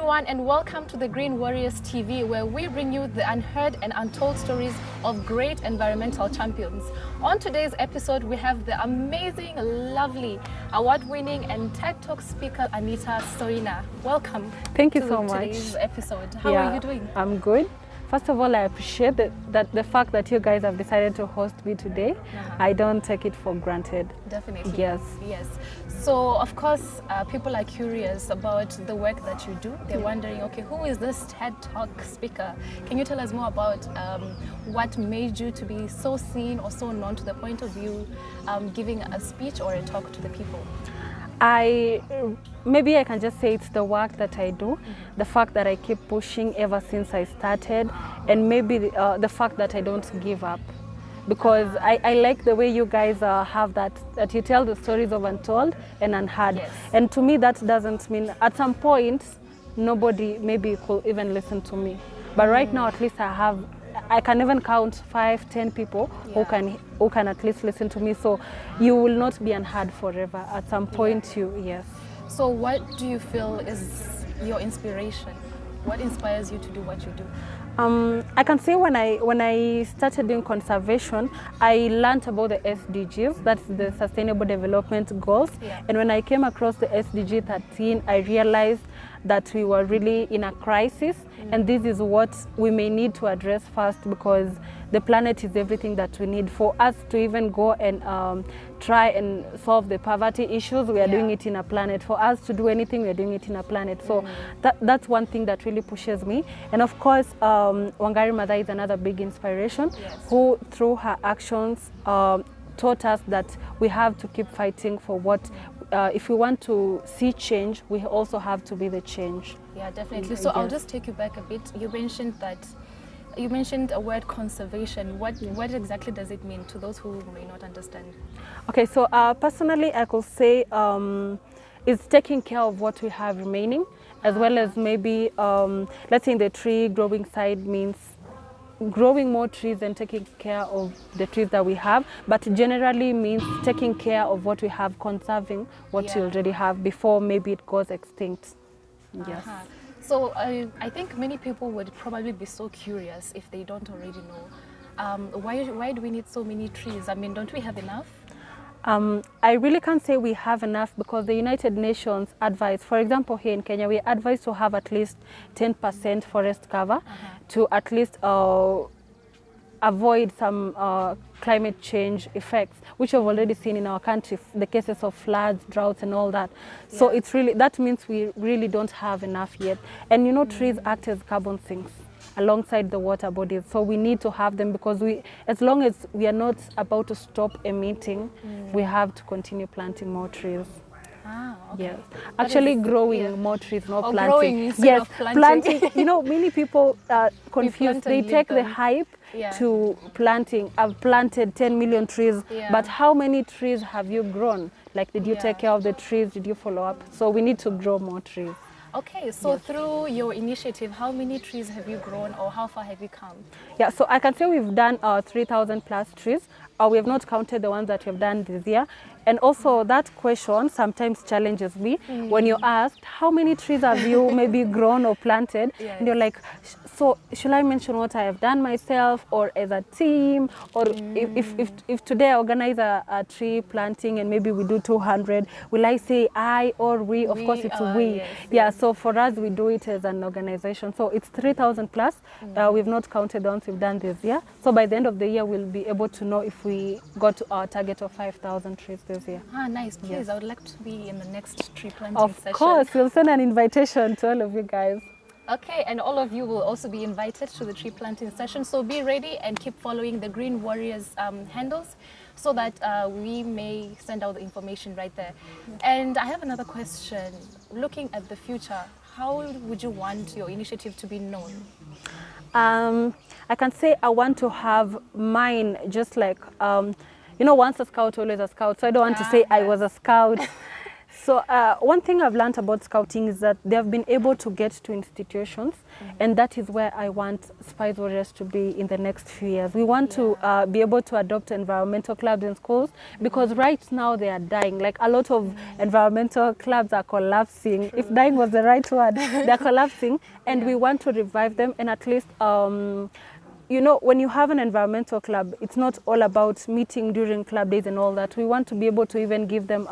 everyone, and welcome to the Green Warriors TV, where we bring you the unheard and untold stories of great environmental champions. On today's episode, we have the amazing, lovely, award-winning and TED Talk speaker Ana Soina. Welcome. Thank you so much. Today's episode. How are you doing? I'm good. First of all, I appreciate the fact that you guys have decided to host me today. I don't take it for granted. Definitely. Yes. Yes. So, of course, people are curious about the work that you do. They're wondering, okay, who is this TED Talk speaker? Can you tell us more about what made you to be so seen or so known to the point of you giving a speech or a talk to the people? Maybe I can just say it's the work that I do, the fact that I keep pushing ever since I started, and maybe the fact that I don't give up. Because I like the way you guys have that you tell the stories of untold and unheard. Yes. And to me, that doesn't mean at some point, nobody maybe could even listen to me. But right now, at least I can even count 5-10 people who can at least listen to me. So you will not be unheard forever. At some point, yes. So what do you feel is your inspiration? What inspires you to do what you do? I can say when I started doing conservation, I learned about the SDGs, that's the Sustainable Development Goals. Yeah. And when I came across the SDG 13, I realized that we were really in a crisis, and this is what we may need to address first, because the planet is everything that we need. For us to even go and try and solve the poverty issues, we are doing it in a planet. For us to do anything, we are doing it in a planet. So that's one thing that really pushes me. And of course, Wangari Maathai is another big inspiration, who through her actions taught us that we have to keep fighting for what, if we want to see change, we also have to be the change. Yeah, definitely. So I'll just take you back a bit. You mentioned a word, conservation. What exactly does it mean to those who may not understand? Okay, so personally, I could say it's taking care of what we have remaining, as well as maybe, let's say in the tree growing side means growing more trees and taking care of the trees that we have, but generally means taking care of what we have, conserving what we already have before maybe it goes extinct. Yes. So I think many people would probably be so curious if they don't already know. Why do we need so many trees? I mean, don't we have enough? I really can't say we have enough, because the United Nations advise, for example, here in Kenya, we advise to have at least 10% forest cover to at least avoid some climate change effects, which we've already seen in our country, the cases of floods, droughts and all that. So it's really, that means we really don't have enough yet. And you know, trees act as carbon sinks alongside the water bodies. So we need to have them, because as long as we are not about to stop emitting, we have to continue planting more trees. Okay. Yes, actually growing more trees, not planting. Growing instead of planting. You know, many people are confused. They take the hype to planting. I've planted 10 million trees, but how many trees have you grown? Like, did you take care of the trees? Did you follow up? So we need to grow more trees. Okay, so through your initiative, how many trees have you grown, or how far have you come? Yeah, so I can say we've done 3,000 plus trees. We have not counted the ones that we've done this year. And also that question sometimes challenges me when you're asked, how many trees have you maybe grown or planted? And you're like, so should I mention what I have done myself, or as a team? Or if today I organize a tree planting and maybe we do 200, will I say I or we? Of course it's we. Yes. So for us, we do it as an organization. So it's 3,000 plus. We've not counted the ones we've done this year. So by the end of the year, we'll be able to know if we got to our target of 5,000 trees this year. Nice. Please, I would like to be in the next tree planting session. Of course, we'll send an invitation to all of you guys. Okay, and all of you will also be invited to the tree planting session. So be ready and keep following the Green Warriors handles, so that we may send out the information right there. And I have another question. Looking at the future, how would you want your initiative to be known? I can say I want to have mine just like, you know, once a scout, always a scout. So I don't want to say I was a scout So one thing I've learned about scouting is that they have been able to get to institutions, and that is where I want Spice Warriors to be in the next few years. We want to be able to adopt environmental clubs in schools, because right now they are dying. Like a lot of environmental clubs are collapsing. If dying was the right word, they're collapsing, and we want to revive them, and at least you know, when you have an environmental club, it's not all about meeting during club days and all that. We want to be able to even give them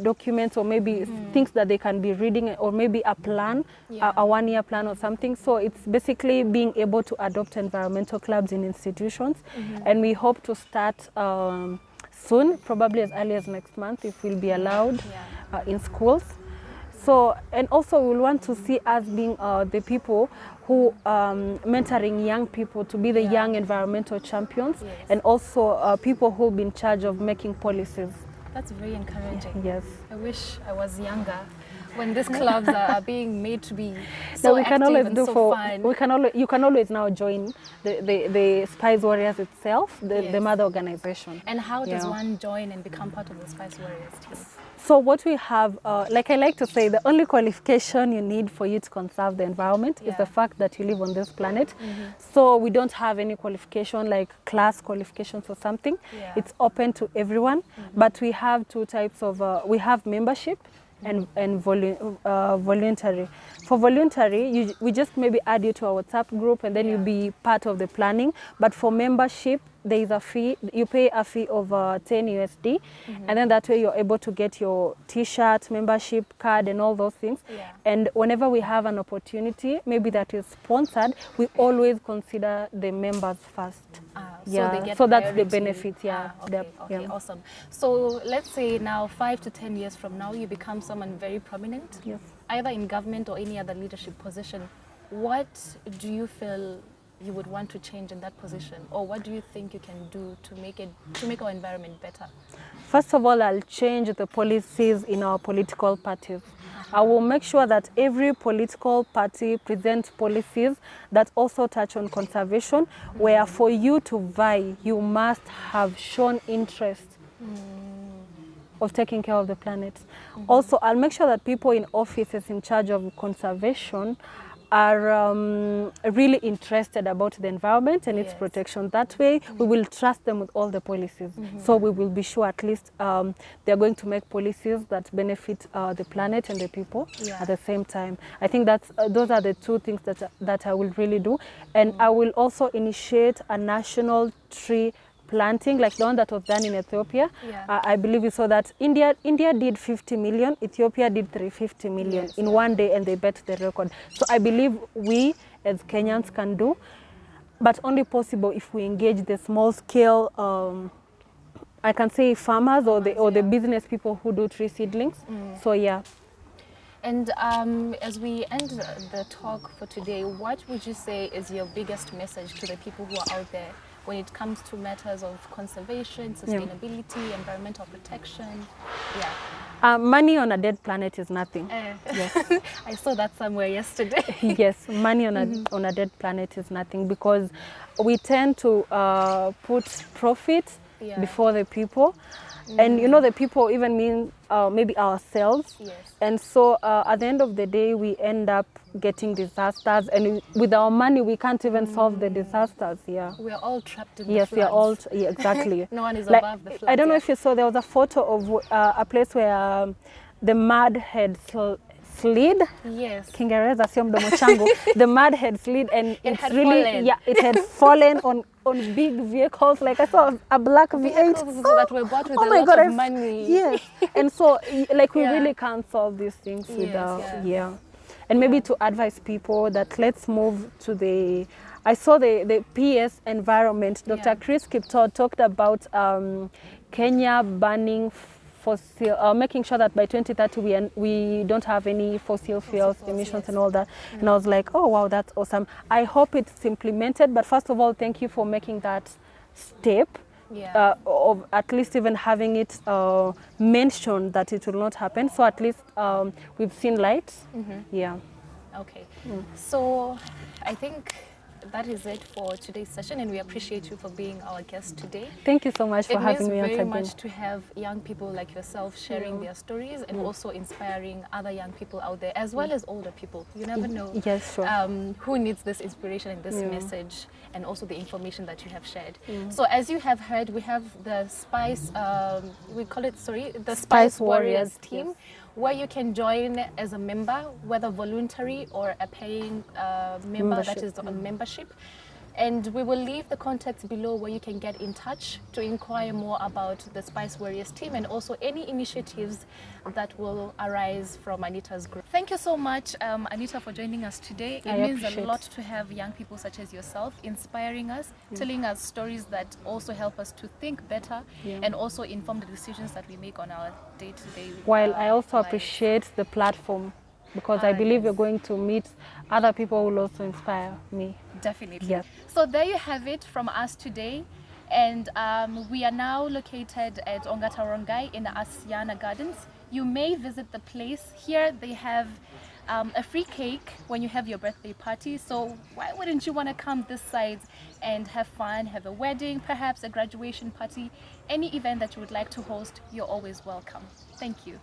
documents, or maybe things that they can be reading, or maybe a plan, a one-year plan or something. So it's basically being able to adopt environmental clubs in institutions, and we hope to start soon, probably as early as next month, if we'll be allowed in schools. So, and also we'll want to see us being the people who mentoring young people to be the young environmental champions, and also people who'll be in charge of making policies. That's very encouraging. Yes. I wish I was younger when these clubs are being made to be so we can active always and do so for fun. you can always now join the Spice Warriors itself, the mother organization. And how does one join and become part of the Spice Warriors team? So what we have, like I like to say, the only qualification you need for you to conserve the environment is the fact that you live on this planet. So we don't have any qualification like class qualifications or something. It's open to everyone, but we have two types of, we have membership and voluntary. For voluntary, we just maybe add you to our WhatsApp group, and then you'll be part of the planning. But for membership, there is a fee. You pay a fee of 10 USD, and then that way you're able to get your T-shirt, membership card, and all those things. And whenever we have an opportunity, maybe that is sponsored, we always consider the members first. So they get so that's the priority. benefit. Okay, awesome. So let's say now 5 to 10 years from now, you become someone very prominent, either in government or any other leadership position. What do you feel you would want to change in that position, or what do you think you can do to make our environment better? First of all, I'll change the policies in our political parties. I will make sure that every political party presents policies that also touch on conservation, where for you to vie, you must have shown interest of taking care of the planet. Also, I'll make sure that people in offices in charge of conservation are really interested about the environment and its protection. That way, we will trust them with all the policies. So we will be sure at least they're going to make policies that benefit the planet and the people at the same time. I think those are the two things that I will really do. And I will also initiate a national tree planting, like the one that was done in Ethiopia. I believe you saw that India did 50 million, Ethiopia did 350 million in one day, and they bet the record. So I believe we as Kenyans can do, but only possible if we engage the small scale, I can say farmers or the business people who do tree seedlings. So And as we end the talk for today, what would you say is your biggest message to the people who are out there when it comes to matters of conservation, sustainability, environmental protection? Money on a dead planet is nothing. I saw that somewhere yesterday. Yes, money on a dead planet is nothing, because we tend to put profit before the people. And you know, the people even mean maybe ourselves. And so at the end of the day, we end up getting disasters, and with our money we can't even solve the disasters. We are all trapped in the floods. We are all exactly. No one is above the floods. I don't know if you saw, there was a photo of a place where the mud had slid. Kiingereza sio mdomo changu. The mud had slid, and it had fallen on big vehicles. Like I saw a black V8 that were bought with a lot of money. And so like we really can't solve these things without and maybe to advise people that let's move to I saw the PS environment. Dr. Chris Kiptoo talked about Kenya banning fossil, making sure that by 2030 we don't have any fossil fuels emissions and all that. And I was like, oh wow, that's awesome. I hope it's implemented, but first of all, thank you for making that step. Of at least even having it mentioned that it will not happen. So at least we've seen light. Okay. So I think that is it for today's session, and we appreciate you for being our guest today. Thank you so much for It having means me once very again. much to have young people like yourself sharing their stories and also inspiring other young people out there, as well as older people. You never know Yes, sure. who needs this inspiration and this message, and also the information that you have shared. So as you have heard, we have the Spice, we call it, sorry, the Spice Warriors team, yes. where you can join as a member, whether voluntary or a paying member that is on membership. And we will leave the contacts below where you can get in touch to inquire more about the Spice Warriors team and also any initiatives that will arise from Anita's group. Thank you so much, Anita, for joining us today. It means a lot to have young people such as yourself inspiring us, telling us stories that also help us to think better and also inform the decisions that we make on our day-to-day While I also lives. appreciate the platform, because I believe you're going to meet other people who will also inspire me. Definitely. Yes. So there you have it from us today. And we are now located at Ongatarongai in the Asiana Gardens. You may visit the place. Here they have a free cake when you have your birthday party. So why wouldn't you want to come this side and have fun, have a wedding, perhaps a graduation party, any event that you would like to host, you're always welcome. Thank you.